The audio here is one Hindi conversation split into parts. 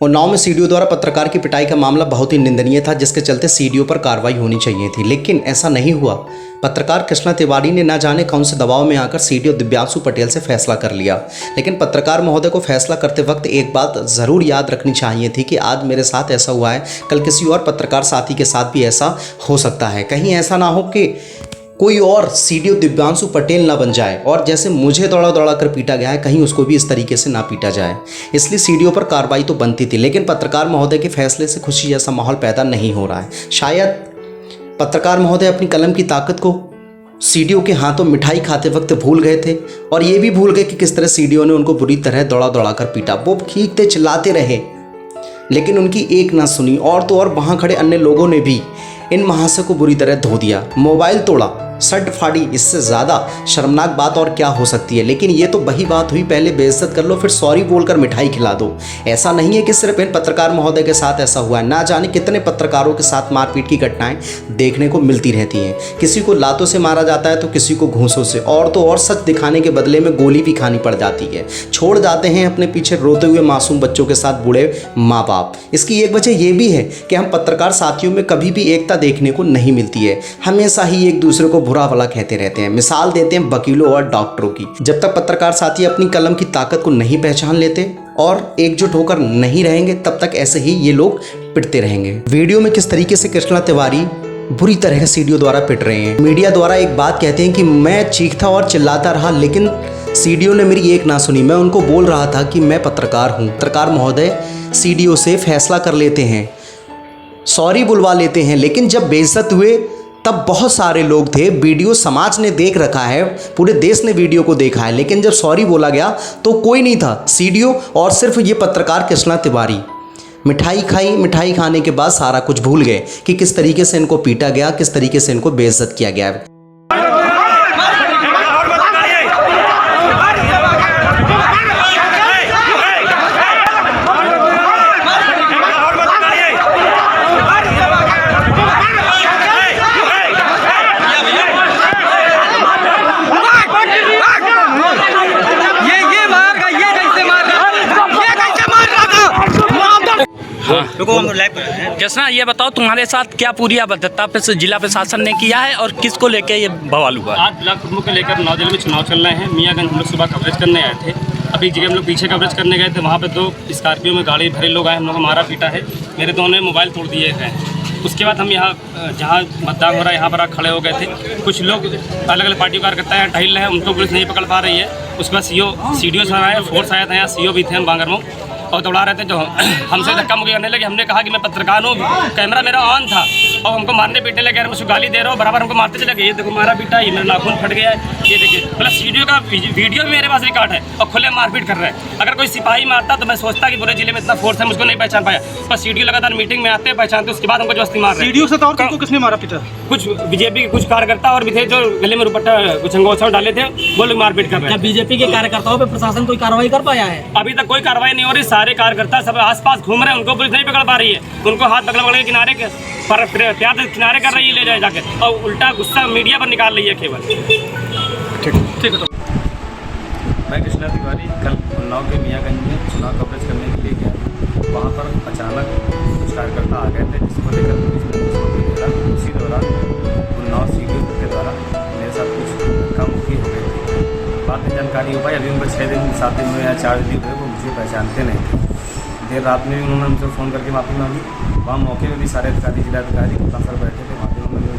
उन्नाव में सीडीओ द्वारा पत्रकार की पिटाई का मामला बहुत ही निंदनीय था, जिसके चलते सीडीओ पर कार्रवाई होनी चाहिए थी, लेकिन ऐसा नहीं हुआ। पत्रकार कृष्णा तिवारी ने न जाने कौन से दबाव में आकर सीडीओ दिव्यांशु पटेल से फैसला कर लिया। लेकिन पत्रकार महोदय को फैसला करते वक्त एक बात ज़रूर याद रखनी चाहिए थी कि आज मेरे साथ ऐसा हुआ है, कल किसी और पत्रकार साथी के साथ भी ऐसा हो सकता है। कहीं ऐसा ना हो कि कोई और सीडीओ दिव्यांशु पटेल ना बन जाए और जैसे मुझे दौड़ा दौड़ा कर पीटा गया है, कहीं उसको भी इस तरीके से ना पीटा जाए। इसलिए सीडीओ पर कार्रवाई तो बनती थी, लेकिन पत्रकार महोदय के फैसले से खुशी जैसा माहौल पैदा नहीं हो रहा है। शायद पत्रकार महोदय अपनी कलम की ताकत को सीडीओ के हाथों मिठाई खाते वक्त भूल गए थे और ये भी भूल गए कि किस तरह सीडीओ ने उनको बुरी तरह दौड़ा दौड़ा कर पीटा। वो खींचते चिल्लाते रहे, लेकिन उनकी एक ना सुनी, और तो और वहाँ खड़े अन्य लोगों ने भी इन महाशय को बुरी तरह धो दिया, मोबाइल तोड़ा, शर्ट फाड़ी। इससे ज़्यादा शर्मनाक बात और क्या हो सकती है। लेकिन ये तो वही बात हुई, पहले बेइज्जत कर लो फिर सॉरी बोलकर मिठाई खिला दो। ऐसा नहीं है कि सिर्फ इन पत्रकार महोदय के साथ ऐसा हुआ है, ना जाने कितने पत्रकारों के साथ मारपीट की घटनाएं देखने को मिलती रहती हैं। किसी को लातों से मारा जाता है तो किसी को घूंसों से, और तो और सच दिखाने के बदले में गोली भी खानी पड़ जाती है। छोड़ जाते हैं अपने पीछे रोते हुए मासूम बच्चों के साथ बूढ़े माँ बाप। इसकी एक वजह यह भी है कि हम पत्रकार साथियों में कभी भी एकता देखने को नहीं मिलती है, हमेशा ही एक दूसरे को बुरा भला कहते रहते हैं। मिसाल देते हैं वकीलों और डॉक्टरों की। जब तक पत्रकार साथी अपनी कलम की ताकत को नहीं पहचान लेते और एकजुट होकर नहीं रहेंगे, तब तक ऐसे ही ये लोग पिटते रहेंगे। वीडियो में किस तरीके से कृष्णा तिवारी बुरी तरह सीडीओ द्वारा पिट रहे हैं। मीडिया द्वारा एक बात कहते हैं कि मैं चीखता और चिल्लाता रहा, लेकिन सीडीओ ने मेरी एक ना सुनी। मैं उनको बोल रहा था कि मैं पत्रकार हूँ। पत्रकार महोदय सीडीओ से फैसला कर लेते हैं, सॉरी बुलवा लेते हैं, लेकिन जब बेइज्जत हुए तब बहुत सारे लोग थे। वीडियो समाज ने देख रखा है, पूरे देश ने वीडियो को देखा है, लेकिन जब सॉरी बोला गया तो कोई नहीं था, सीडीओ और सिर्फ ये पत्रकार कृष्णा तिवारी। मिठाई खाई, मिठाई खाने के बाद सारा कुछ भूल गए कि किस तरीके से इनको पीटा गया, किस तरीके से इनको बेइज्जत किया गया। कृष्णा, ये बताओ तुम्हारे साथ क्या पूरी अभद्रता पे जिला प्रशासन ने किया है और किसको लेके ये बवाल हुआ? आज ब्लॉक प्रमुख को लेकर नौ जिले में चुनाव चल रहे हैं। मियाँगंज हम लोग सुबह कवरेज करने आए थे। अभी एक जगह हम लोग पीछे कवरेज करने गए थे, वहाँ पे 2 स्कॉर्पियो में गाड़ी भरे लोग आए, हम लोग को मारा पीटा है। मेरे दोनों मोबाइल तोड़ दिए गए। उसके बाद हम यहाँ जहाँ मतदान हो रहा है यहाँ पर खड़े हो गए थे। कुछ लोग अलग अलग पार्टी कार्यकर्ता हैं, टहल रहे हैं, उनको पुलिस नहीं पकड़ पा रही है। उसके बाद सीडीओ से आया, फोर्स आया था, यहाँ सीओ भी थे हम बांगरमऊ, और दौड़ा रहे थे। जो हमसे धक्का मुक्की करने लगे, हमने कहा कि मैं पत्रकार हूँ, कैमरा मेरा ऑन था, और हमको मारने पीटने लगे। मुझे गाली दे रहा हो, बराबर हमको मारते चले गए। ये देखो मारा पीटा, ये मेरा नाखून फट गया है, ये देखिए। प्लस वीडियो का वीडियो भी मेरे पास रिकॉर्ड है और खुले मारपीट कर रहे हैं। अगर कोई सिपाही मारता तो मैं सोचता कि पूरे जिले में इतना फोर्स है, मुझको नहीं पहचान पाया। पर सीडीओ लगातार मीटिंग में आते हैं, पहचानते, उसके बाद हमको जबरदस्ती मार रहे हैं। सीडीओ से तो और किसने मारा पीटा? कुछ बीजेपी के कुछ कार्यकर्ता और भी थे जो गले में रुपट्टा कुछ अंगोछा डाले थे, वो लोग मारपीट कर रहे हैं। बीजेपी के कार्यकर्ताओं पर प्रशासन कोई कार्रवाई कर पाया है? अभी तक कोई कार्रवाई नहीं हो रही। सारे कार्यकर्ता सब आसपास घूम रहे हैं, उनको पुलिस नहीं पकड़ पा रही है। उनको हाथ पकड़ पकड़ के किनारे पर प्यार किनारे कर रही है, ले जाए जाके, और उल्टा गुस्सा मीडिया पर निकाल रही है केवल। ठीक है। मैं कृष्णा तिवारी कल उन्नाव के मियाँगंज में चुनाव कवरेज करने के लिए गया। वहाँ पर अचानक कुछ कार्यकर्ता आ गए थे, जिसको लेकर पुलिस ने मुझको घेरा। उसी दौरान उन्नाव सीडीओ के द्वारा मेरे साथ कुछ धक्का मुक्की हो गई थी। बाद में जानकारी हो पाई, अभी उनको 6 दिन 7 दिन हुए या 4 दिन हुए, वो मुझे पहचानते नहीं थे। देर रात में भी उन्होंने मुझसे फ़ोन करके माफ़ी मांगी। वहाँ मौके में भी सारे अधिकारी, जिलाधिकारी सर बैठे थे, वहाँ पर उन्होंने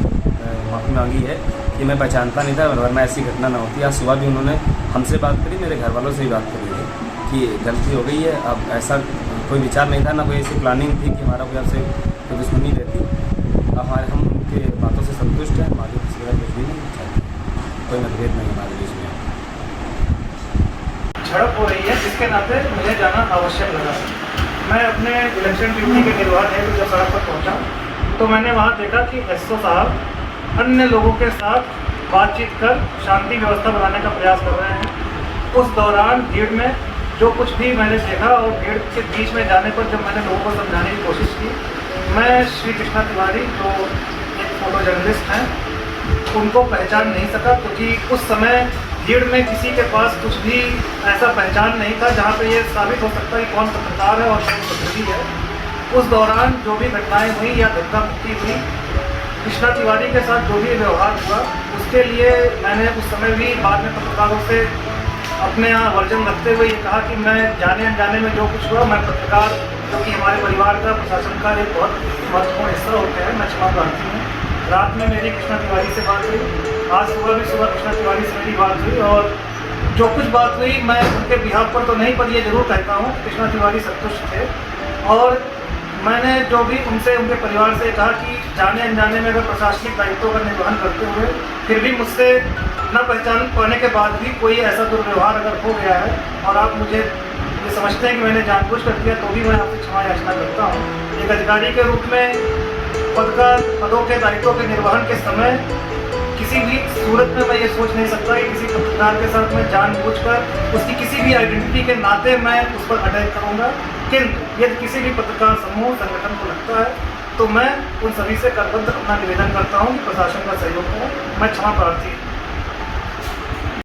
माफ़ी मांगी है कि मैं पहचानता नहीं था, वरना ऐसी घटना ना होती। आज सुबह भी उन्होंने हमसे बात करी, मेरे घर वालों से भी बात करी है कि गलती हो गई है। अब ऐसा कोई विचार नहीं था, ना कोई ऐसी प्लानिंग थी कि हमारा कोई आपसे कोई दुश्मनी रहती। अब हम उनके बातों से संतुष्ट हैं, हमारे किसी तरह कुछ भी नहीं चाहते, कोई मतभेद नहीं हमारे बीच में। झड़प हो रही है, जिसके नाते मुझे जाना आवश्यक लगा। मैं अपने इलेक्शन ड्यूटी के निर्वाह हेतु जब सड़क पर पहुंचा तो मैंने वहां देखा कि एसओ साहब अन्य लोगों के साथ बातचीत कर शांति व्यवस्था बनाने का प्रयास कर रहे हैं। उस दौरान भीड़ में जो कुछ भी मैंने देखा, और भीड़ के बीच में जाने पर जब मैंने लोगों को समझाने की कोशिश की, मैं श्री कृष्णा तिवारी जो एक फोटो जर्नलिस्ट हैं उनको पहचान नहीं सका, क्योंकि उस समय भीड़ में किसी के पास कुछ भी ऐसा पहचान नहीं था जहाँ पे ये साबित हो सकता है कि कौन पत्रकार है और कौन पत्रकारी है। उस दौरान जो भी घटनाएं हुई या धक्का मुक्की हुई, कृष्णा तिवारी के साथ जो भी व्यवहार हुआ, उसके लिए मैंने उस समय भी बाद में पत्रकारों से अपने यहाँ वर्जन रखते हुए ये कहा कि मैं जाने अनजाने में जो कुछ हुआ, मैं पत्रकार जो कि हमारे परिवार का, प्रशासन का एक बहुत महत्वपूर्ण हिस्सा होते हैं, मैं क्षमा प्रार्थी हूँ। रात में मेरी कृष्णा तिवारी से बात हुई, आज सुबह कृष्णा तिवारी से मेरी बात हुई, और जो कुछ बात हुई मैं उनके बिहाफ पर तो नहीं, पर ये जरूर कहता हूँ कृष्णा तिवारी संतुष्ट थे। और मैंने जो भी उनसे, उनके परिवार से कहा कि जाने अनजाने में अगर प्रशासनिक दायित्वों का निर्वहन करते हुए फिर भी मुझसे न पहचान पाने के बाद भी कोई ऐसा दुर्व्यवहार अगर हो गया है और आप मुझे ये समझते हैं कि मैंने जानबूझ कर दिया, तो भी मैं आपसे क्षमा याचना करता हूँ। एक अधिकारी के रूप में पदों के दायित्वों के निर्वहन के समय किसी भी सूरत में मैं ये सोच नहीं सकता कि किसी पत्रकार के साथ मैं जानबूझकर उसकी किसी भी आइडेंटिटी के नाते मैं उस पर अटैक करूँगा। किंतु यदि किसी भी पत्रकार समूह संगठन को लगता है तो मैं उन सभी से करबद्ध अपना निवेदन करता हूँ कि प्रशासन का सहयोग करें। मैं क्षमा प्रार्थी